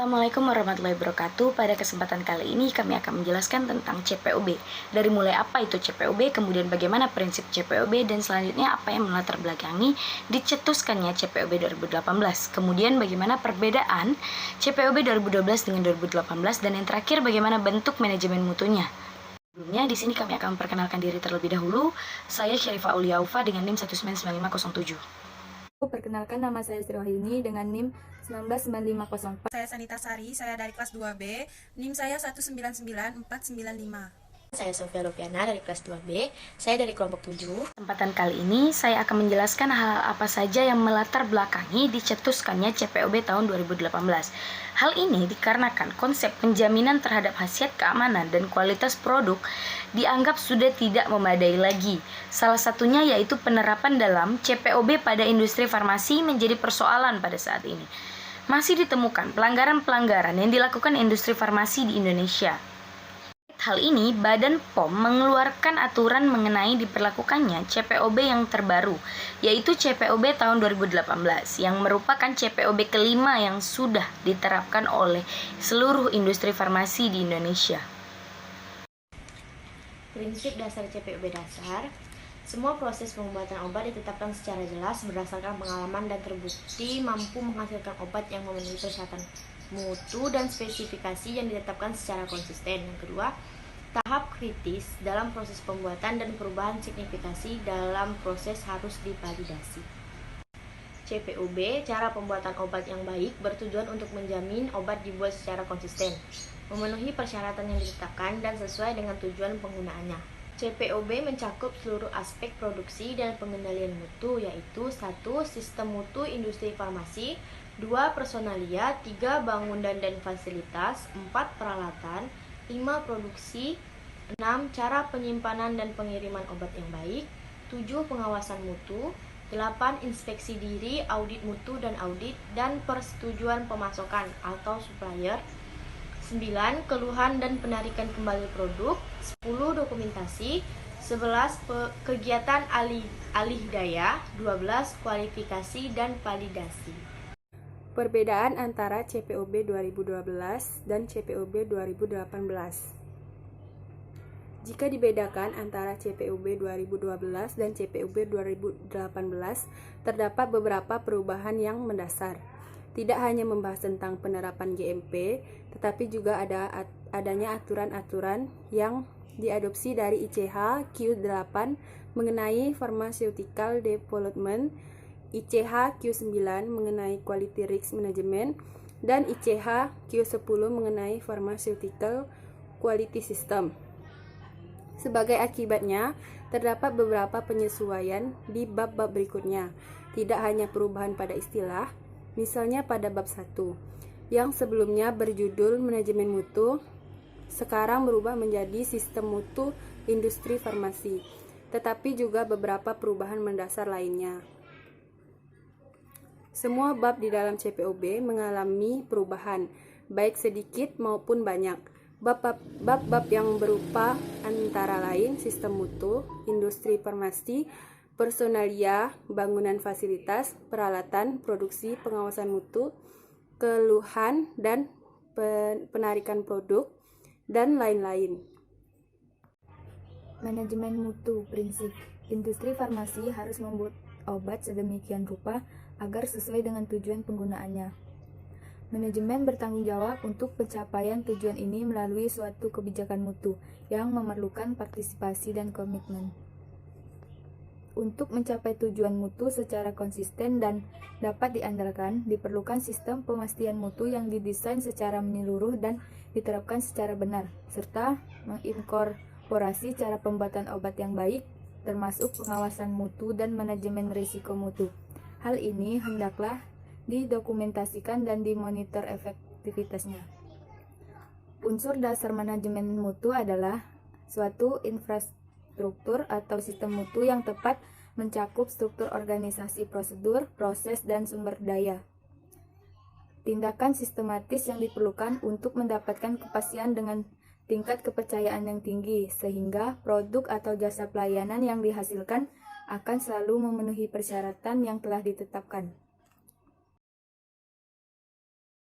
Assalamualaikum warahmatullahi wabarakatuh. Pada kesempatan kali ini kami akan menjelaskan tentang CPOB. Dari mulai apa itu CPOB, kemudian bagaimana prinsip CPOB, dan selanjutnya apa yang melatar belakangi dicetuskannya CPOB 2018. Kemudian bagaimana perbedaan CPOB 2012 dengan 2018, dan yang terakhir bagaimana bentuk manajemen mutunya. Sebelumnya di sini kami akan memperkenalkan diri terlebih dahulu. Saya Syarifah Aulia Aufa dengan NIM 199507. Perkenalkan, nama saya Sri Wahyuni dengan NIM 199504. Saya Sanita Sari, saya dari kelas 2B, NIM saya 1994495. Saya Sofia Rupiana dari kelas 2B, saya dari kelompok 7. Kesempatan kali ini saya akan menjelaskan hal apa saja yang melatar belakangi dicetuskannya CPOB tahun 2018. Hal ini dikarenakan konsep penjaminan terhadap khasiat keamanan dan kualitas produk dianggap sudah tidak memadai lagi. Salah satunya yaitu penerapan dalam CPOB pada industri farmasi menjadi persoalan pada saat ini. Masih ditemukan pelanggaran-pelanggaran yang dilakukan industri farmasi di Indonesia. Hal ini, Badan POM mengeluarkan aturan mengenai diperlakukannya CPOB yang terbaru, yaitu CPOB tahun 2018, yang merupakan CPOB kelima yang sudah diterapkan oleh seluruh industri farmasi di Indonesia. Prinsip dasar CPOB dasar, semua proses pembuatan obat ditetapkan secara jelas berdasarkan pengalaman dan terbukti mampu menghasilkan obat yang memenuhi persyaratan mutu dan spesifikasi yang ditetapkan secara konsisten. Yang kedua, tahap kritis dalam proses pembuatan dan perubahan signifikasi dalam proses harus divalidasi. CPOB, cara pembuatan obat yang baik, bertujuan untuk menjamin obat dibuat secara konsisten, memenuhi persyaratan yang ditetapkan dan sesuai dengan tujuan penggunaannya. CPOB mencakup seluruh aspek produksi dan pengendalian mutu, yaitu 1. Sistem mutu industri farmasi, 2. Personalia, 3. Bangunan dan fasilitas, 4. Peralatan, 5. Produksi, 6. Cara penyimpanan dan pengiriman obat yang baik, 7. Pengawasan mutu, 8. Inspeksi diri, audit mutu dan audit, dan persetujuan pemasokan atau supplier, 9. Keluhan dan penarikan kembali produk, 10. Dokumentasi, 11. Kegiatan alih daya, 12. Kualifikasi dan validasi. Perbedaan antara CPOB 2012 dan CPOB 2018. Jika dibedakan antara CPOB 2012 dan CPOB 2018, terdapat beberapa perubahan yang mendasar. Tidak hanya membahas tentang penerapan GMP, tetapi juga adanya aturan-aturan yang diadopsi dari ICH Q8 mengenai Pharmaceutical Development, ICH Q9 mengenai Quality Risk Management, dan ICH Q10 mengenai Pharmaceutical Quality System. Sebagai akibatnya, terdapat beberapa penyesuaian di bab-bab berikutnya. Tidak hanya perubahan pada istilah, misalnya pada bab 1, yang sebelumnya berjudul Manajemen Mutu, sekarang berubah menjadi Sistem Mutu Industri Farmasi, tetapi juga beberapa perubahan mendasar lainnya. Semua bab di dalam CPOB mengalami perubahan, baik sedikit maupun banyak. Bab-bab yang berupa antara lain sistem mutu, industri farmasi, personalia, bangunan fasilitas, peralatan, produksi, pengawasan mutu, keluhan dan penarikan produk, dan lain-lain. Manajemen mutu prinsip. Industri farmasi harus membuat obat sedemikian rupa agar sesuai dengan tujuan penggunaannya. Manajemen bertanggung jawab untuk pencapaian tujuan ini melalui suatu kebijakan mutu yang memerlukan partisipasi dan komitmen. Untuk mencapai tujuan mutu secara konsisten dan dapat diandalkan, diperlukan sistem pemastian mutu yang didesain secara menyeluruh dan diterapkan secara benar, serta menginkorporasi cara pembuatan obat yang baik, termasuk pengawasan mutu dan manajemen risiko mutu. Hal ini hendaklah didokumentasikan dan dimonitor efektivitasnya. Unsur dasar manajemen mutu adalah suatu infrastruktur atau sistem mutu yang tepat mencakup struktur organisasi, prosedur, proses, dan sumber daya. Tindakan sistematis yang diperlukan untuk mendapatkan kepastian dengan tingkat kepercayaan yang tinggi, sehingga produk atau jasa pelayanan yang dihasilkan akan selalu memenuhi persyaratan yang telah ditetapkan.